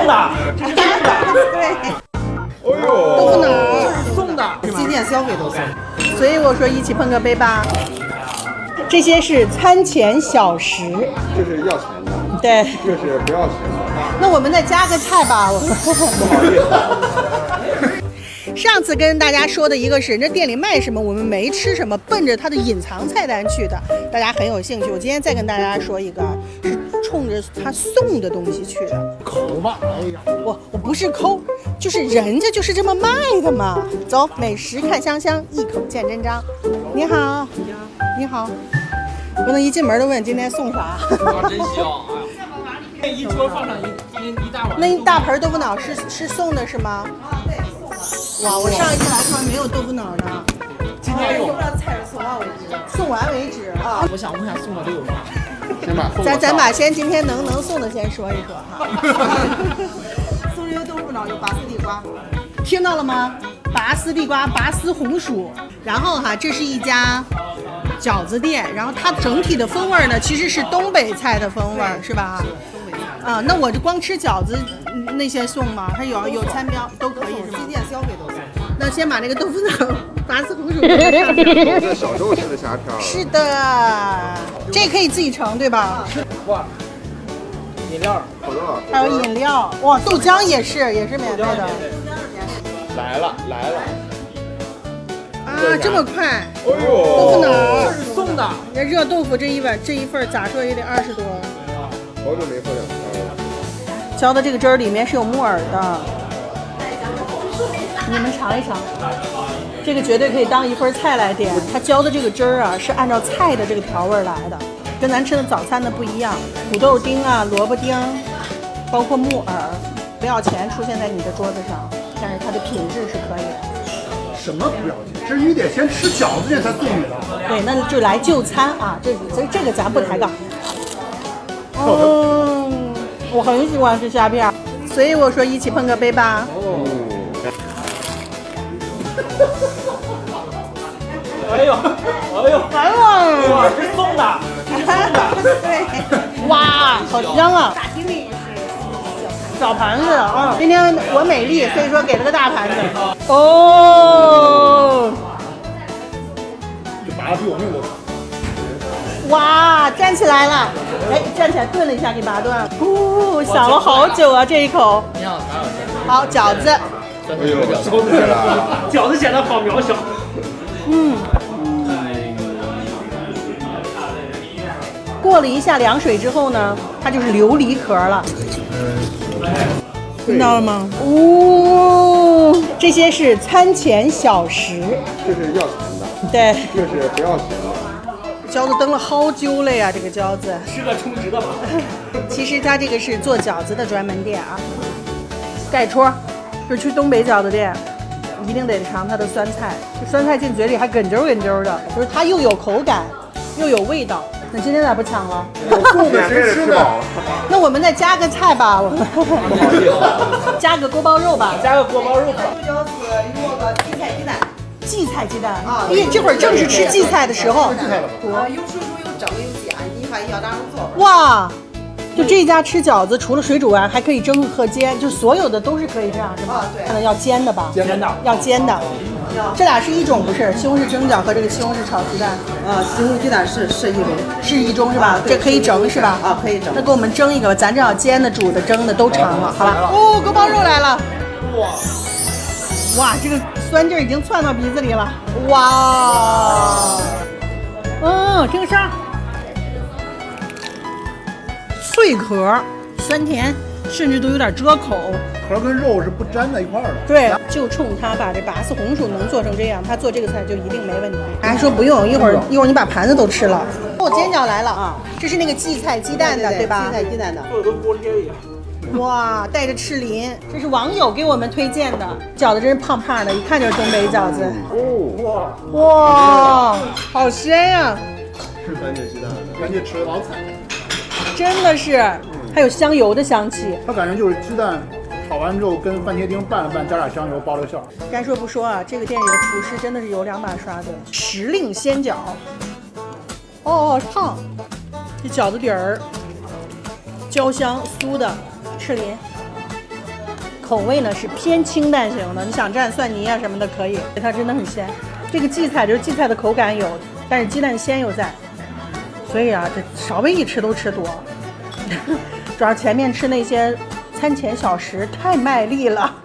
送的，这是送的。对，哦呦，豆腐脑儿送的，进店消费都送。所以我说一起碰个杯吧。这些是餐前小食，这是要钱的，对。这是不要钱的。那我们再加个菜吧。不好意思。上次跟大家说的一个是人家店里卖什么我们没吃什么，奔着它的隐藏菜单去的，大家很有兴趣。我今天再跟大家说一个，是冲着他送的东西去的。抠吧，哎呀，我不是抠，就是人家就是这么卖的嘛。走，美食看香香，一口见真章。你好，你好，不能一进门就问今天送啥。哇，真香！哎呀，一桌放上一大碗。那一大盆豆腐脑是送的是吗？哇，我上一次来说没有豆腐脑呢。今天有，菜是送完为止。送完为止啊！我想问一下送的都有啥？先把咱把今天能送的先说一说哈。送这个豆腐脑有拔丝地瓜，听到了吗？拔丝地瓜、拔丝红薯。然后哈，这是一家饺子店，然后它整体的风味呢，其实是东北菜的风味，是吧？东北菜。啊，那我就光吃饺子那些送吗？还有餐标都可以是吗？进店消费都送。那先把那个豆腐脑、拔丝红薯这小时候吃的虾条。是的，这可以自己盛对吧？哇，饮料，好多了。还有饮料，哇，豆浆也是免费的。来了来了。啊，这么快！哦豆腐脑呦，这是送的。那热豆腐这一份咋说也得20多。好久没喝两条了。浇的这个汁儿里面是有木耳的，你们尝一尝，这个绝对可以当一份菜来点。它浇的这个汁儿啊，是按照菜的这个调味来的，跟咱吃的早餐的不一样。土豆丁啊、萝卜丁，包括木耳，不要钱出现在你的桌子上，但是它的品质是可以的。什么不要紧？这你得先吃饺子，这才送你的。对，那就来就餐啊，这个咱不抬杠。我很喜欢吃虾片，所以我说一起碰个杯吧。哎呦，哎呦，来了，哇，这是送的，这是送的。对，哇，好香啊！大厅里小盘子啊，今天我美丽，所以说给了个大盘子。哦，这拔的比我那个。哇，站起来了，哎，站起来顿了一下，给拔断了。哦，想了好久啊，这一口。你好，哪有这？好，饺子。哎呦，收起来了。饺子显得好渺小。过了一下凉水之后呢，它就是琉璃壳了。听到了吗？哦，这些是餐前小食。这是要钱的，对，这是不要钱的。饺子蹬了好久了呀，这个饺子。是个充值的吧？其实它这个是做饺子的专门店啊。盖戳，就是去东北饺子店，一定得尝它的酸菜。这酸菜进嘴里还哏啾哏啾的，就是它又有口感，又有味道。那今天咋不抢了？送的谁吃的？那我们再加个菜吧，加个锅包肉吧，加个锅包肉吧。豆角子用个荠菜鸡蛋。荠菜鸡蛋啊因为这会儿正是吃荠菜的时候。有水煮有蒸有煎，你看要哪种做？哇，就这家吃饺子，除了水煮完还可以蒸和煎，就所有的都是可以这样，是吧？啊对可能要煎的吧？煎的要煎的。这俩是一种不是？西红柿蒸饺和这个西红柿炒鸡蛋西红柿鸡蛋是一种。是一种是吧？对这可以蒸是吧？啊，可以蒸。那给我们蒸一个吧，咱正好煎的、煮的、蒸的都尝了，好吧？哦，锅包肉来了。哇，这个酸劲儿已经窜到鼻子里了。哇，听个声儿，脆壳，酸甜，甚至都有点遮口。壳跟肉是不粘在一块儿的。对，就冲他把这拔丝红薯能做成这样，他做这个菜就一定没问题。还说不用，一会儿你把盘子都吃了。哦，煎饺来了啊！这是那个荠菜鸡蛋的，对吧？荠菜鸡蛋的。做的跟锅贴一样。哇，带着赤鳞，这是网友给我们推荐的饺子，真是胖胖的，一看就是东北饺子。哦，哇，好鲜呀！是番茄鸡蛋的。人家吃的老惨，真的是，还有香油的香气。他感觉就是鸡蛋炒完之后跟番茄丁拌了拌，加点香油包了个馅儿。该说不说啊，这个店里的厨师真的是有2把刷子。时令鲜饺，哦，烫，这饺子底儿焦香酥的赤鳞，口味呢是偏清淡型的，你想蘸蒜泥啊什么的可以，它真的很鲜。这个荠菜就是荠菜的口感有，但是鸡蛋鲜又在，所以啊，这稍微一吃都吃多。主要前面吃那些餐前小食太卖力了。